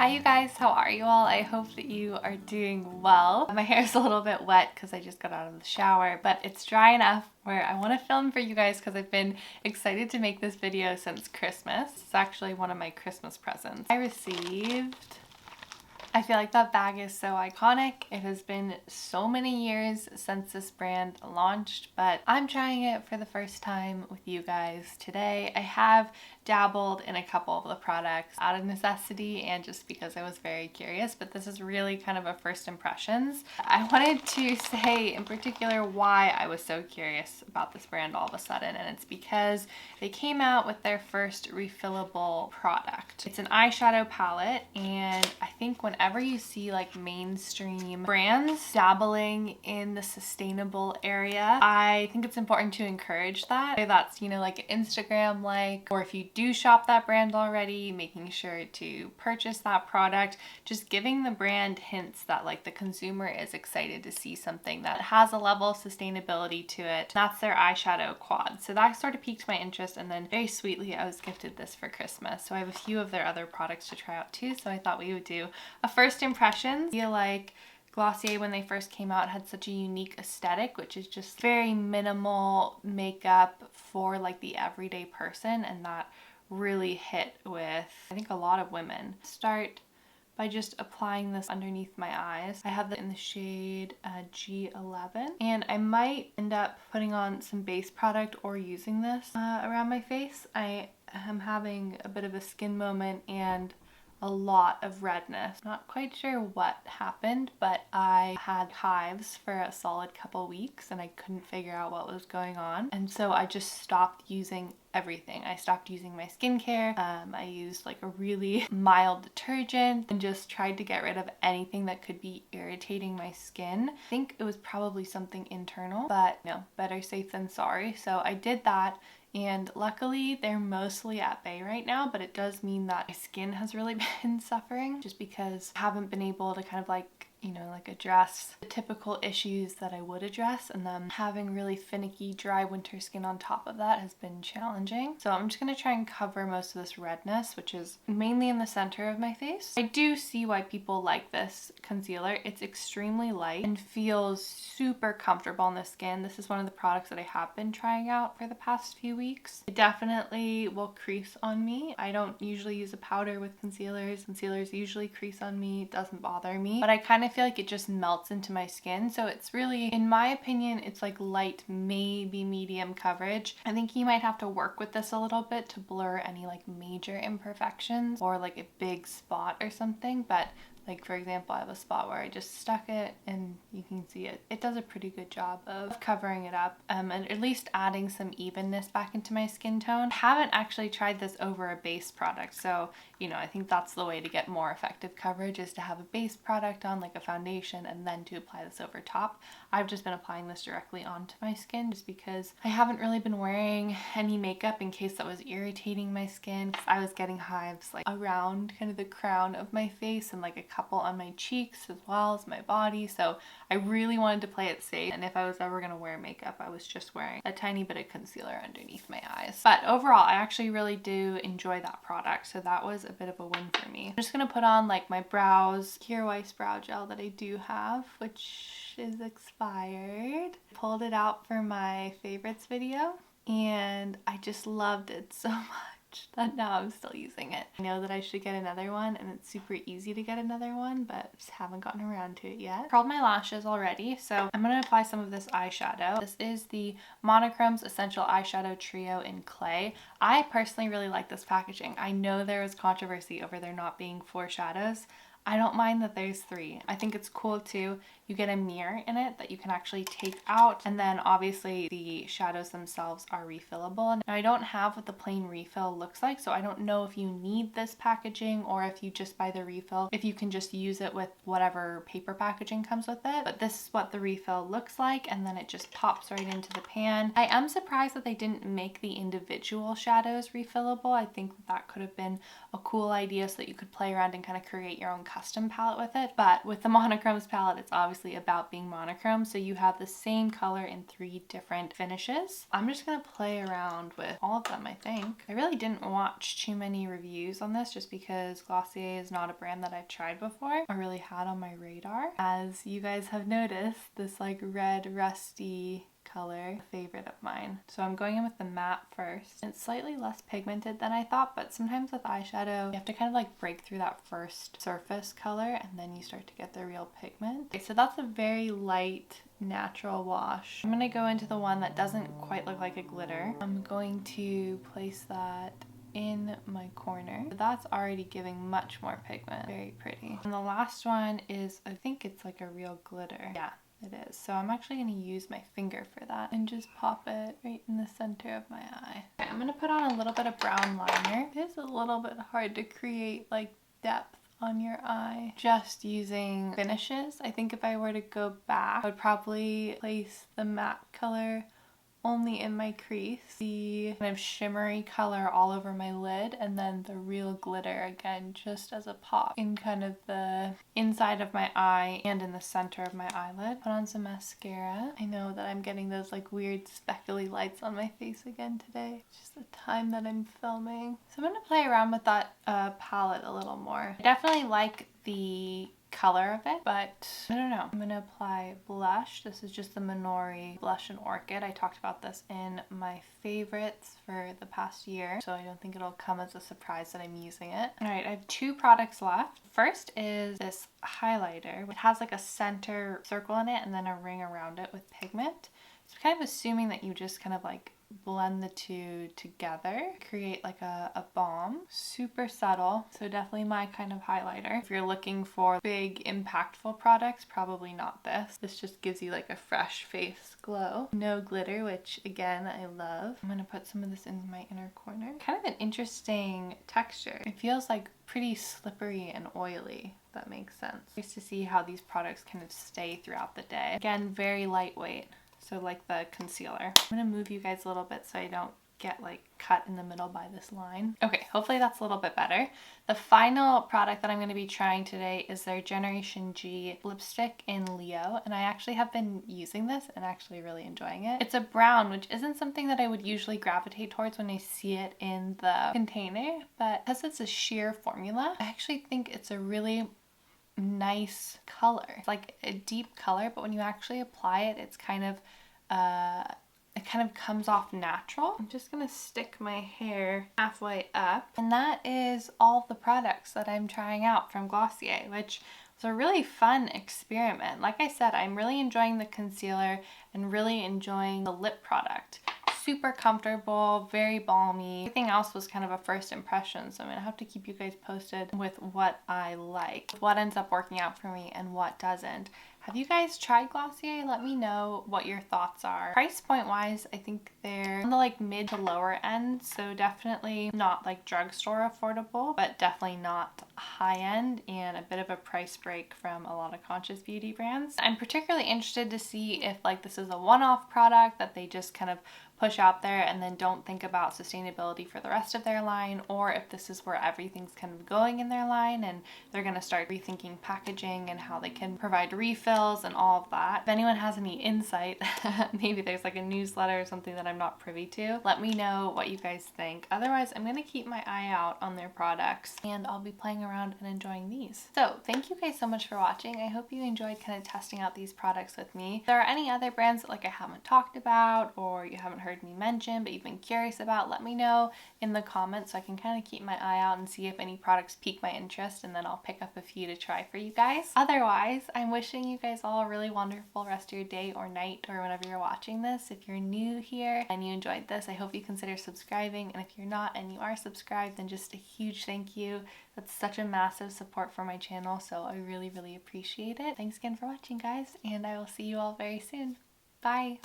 Hi you guys, how are you all? I hope that you are doing well. My hair is a little bit wet because I just got out of the shower, but it's dry enough where I want to film for you guys because I've been excited to make this video since Christmas. It's actually one of my Christmas presents I received. I feel like that bag is so iconic. It has been so many years since this brand launched, but I'm trying it for the first time with you guys today. I have dabbled in a couple of the products out of necessity and just because I was very curious, but this is really kind of a first impressions. I wanted to say in particular why I was so curious about this brand all of a sudden, and it's because they came out with their first refillable product. It's an eyeshadow palette, and I think whenever you see like mainstream brands dabbling in the sustainable area, I think it's important to encourage that. Whether that's, you know, like Instagram like, or if you do shop that brand already, making sure to purchase that product, just giving the brand hints that like the consumer is excited to see something that has a level of sustainability to it. That's their eyeshadow quad. So that sort of piqued my interest, and then very sweetly I was gifted this for Christmas. So I have a few of their other products to try out too, so I thought we would do a first impressions. I feel like Glossier, when they first came out, had such a unique aesthetic, which is just very minimal makeup for like the everyday person, and that really hit with, I think, a lot of women. Start by just applying this underneath my eyes. I have it in the shade G11, and I might end up putting on some base product or using this around my face. I am having a bit of a skin moment and a lot of redness. Not quite sure what happened, but I had hives for a solid couple weeks and I couldn't figure out what was going on. And so I just stopped using everything. I stopped using my skincare. I used like a really mild detergent and just tried to get rid of anything that could be irritating my skin. I think it was probably something internal, but no, better safe than sorry. So I did that. And luckily they're mostly at bay right now, but it does mean that my skin has really been suffering just because I haven't been able to kind of like, you know, like address the typical issues that I would address, and then having really finicky dry winter skin on top of that has been challenging. So I'm just going to try and cover most of this redness, which is mainly in the center of my face. I do see why people like this concealer. It's extremely light and feels super comfortable on the skin. This is one of the products that I have been trying out for the past few weeks. It definitely will crease on me. I don't usually use a powder with concealers. Concealers usually crease on me. It doesn't bother me, but I kind of feel like it just melts into my skin. So it's really, in my opinion, it's like light, maybe medium coverage. I think you might have to work with this a little bit to blur any like major imperfections or like a big spot or something, but like for example, I have a spot where I just stuck it and you can see it. It does a pretty good job of covering it up and at least adding some evenness back into my skin tone. I haven't actually tried this over a base product, so you know, I think that's the way to get more effective coverage, is to have a base product on like a foundation and then to apply this over top. I've just been applying this directly onto my skin just because I haven't really been wearing any makeup in case that was irritating my skin, because I was getting hives like around kind of the crown of my face and like a couple on my cheeks as well as my body. So I really wanted to play it safe, and if I was ever going to wear makeup, I was just wearing a tiny bit of concealer underneath my eyes. But overall, I actually really do enjoy that product, so that was a bit of a win for me. I'm just going to put on like my brows, Pure Weiss brow gel that I do have, which is expired. Pulled it out for my favorites video and I just loved it so much that now I'm still using it. I know that I should get another one, and it's super easy to get another one, but just haven't gotten around to it yet. Curled my lashes already, so I'm going to apply some of this eyeshadow. This is the Monochrome's Essential Eyeshadow Trio in Clay. I personally really like this packaging. I know there was controversy over there not being 4 shadows. I don't mind that there's 3. I think it's cool too. You get a mirror in it that you can actually take out, and then obviously the shadows themselves are refillable. Now I don't have what the plain refill looks like, so I don't know if you need this packaging or if you just buy the refill, if you can just use it with whatever paper packaging comes with it. But this is what the refill looks like, and then it just pops right into the pan. I am surprised that they didn't make the individual shadows eyeshadows refillable. I think that could have been a cool idea so that you could play around and kind of create your own custom palette with it. But with the monochromes palette, it's obviously about being monochrome, so you have the same color in 3 different finishes. I'm just gonna play around with all of them, I think. I really didn't watch too many reviews on this just because Glossier is not a brand that I've tried before or really had on my radar. As you guys have noticed, this like red rusty color, a favorite of mine. So I'm going in with the matte first. It's slightly less pigmented than I thought, but sometimes with eyeshadow, you have to kind of like break through that first surface color and then you start to get the real pigment. Okay, so that's a very light natural wash. I'm gonna go into the one that doesn't quite look like a glitter. I'm going to place that in my corner. That's already giving much more pigment. Very pretty. And the last one is, I think it's like a real glitter. Yeah, it is. So I'm actually going to use my finger for that and just pop it right in the center of my eye. Okay, I'm going to put on a little bit of brown liner. It is a little bit hard to create like depth on your eye just using finishes. I think if I were to go back, I would probably place the matte color only in my crease, the kind of shimmery color all over my lid, and then the real glitter again just as a pop in kind of the inside of my eye and in the center of my eyelid. Put on some mascara. I know that I'm getting those like weird speckly lights on my face again today. It's just the time that I'm filming. So I'm going to play around with that palette a little more. I definitely like the color of it, but I don't know. I'm gonna apply blush. This is just the Minori Blush and Orchid. I talked about this in my favorites for the past year, so I don't think it'll come as a surprise that I'm using it. All right, I have 2 products left. First is this highlighter. It has like a center circle in it and then a ring around it with pigment. So I'm kind of assuming that you just kind of like blend the 2 together, create like a balm. Super subtle, so definitely my kind of highlighter. If you're looking for big impactful products, probably not this. This just gives you like a fresh face glow. No glitter, which again I love. I'm gonna put some of this in my inner corner. Kind of an interesting texture. It feels like pretty slippery and oily, if that makes sense. Nice to see how these products kind of stay throughout the day. Again, very lightweight. So like the concealer. I'm gonna move you guys a little bit so I don't get like cut in the middle by this line. Okay, hopefully that's a little bit better. The final product that I'm going to be trying today is their Generation G lipstick in Leo, and I actually have been using this and actually really enjoying it. It's a brown, which isn't something that I would usually gravitate towards when I see it in the container, but because it's a sheer formula, I actually think it's a really nice color. It's like a deep color, but when you actually apply it, it's kind of it kind of comes off natural. I'm just gonna stick my hair halfway up, and that is all the products that I'm trying out from Glossier, which was a really fun experiment. Like I said, I'm really enjoying the concealer and really enjoying the lip product. Super comfortable, very balmy. Everything else was kind of a first impression, so I'm gonna have to keep you guys posted with what I like, what ends up working out for me and what doesn't. Have you guys tried Glossier? Let me know what your thoughts are. Price point wise, I think they're on the like mid to lower end, so definitely not like drugstore affordable, but definitely not high end, and a bit of a price break from a lot of conscious beauty brands. I'm particularly interested to see if like this is a one-off product that they just kind of push out there and then don't think about sustainability for the rest of their line, or if this is where everything's kind of going in their line and they're going to start rethinking packaging and how they can provide refills and all of that. If anyone has any insight, maybe there's like a newsletter or something that I'm not privy to, let me know what you guys think. Otherwise, I'm going to keep my eye out on their products and I'll be playing around and enjoying these. So thank you guys so much for watching. I hope you enjoyed kind of testing out these products with me. If there are any other brands that like I haven't talked about or you haven't heard me mention but you've been curious about, let me know in the comments so I can kind of keep my eye out and see if any products pique my interest, and then I'll pick up a few to try for you guys. Otherwise, I'm wishing you guys all a really wonderful rest of your day or night or whenever you're watching this. If you're new here and you enjoyed this, I hope you consider subscribing, and if you're not and you are subscribed, then just a huge thank you. That's such a massive support for my channel, so I really appreciate it. Thanks again for watching, guys, and I will see you all very soon. Bye!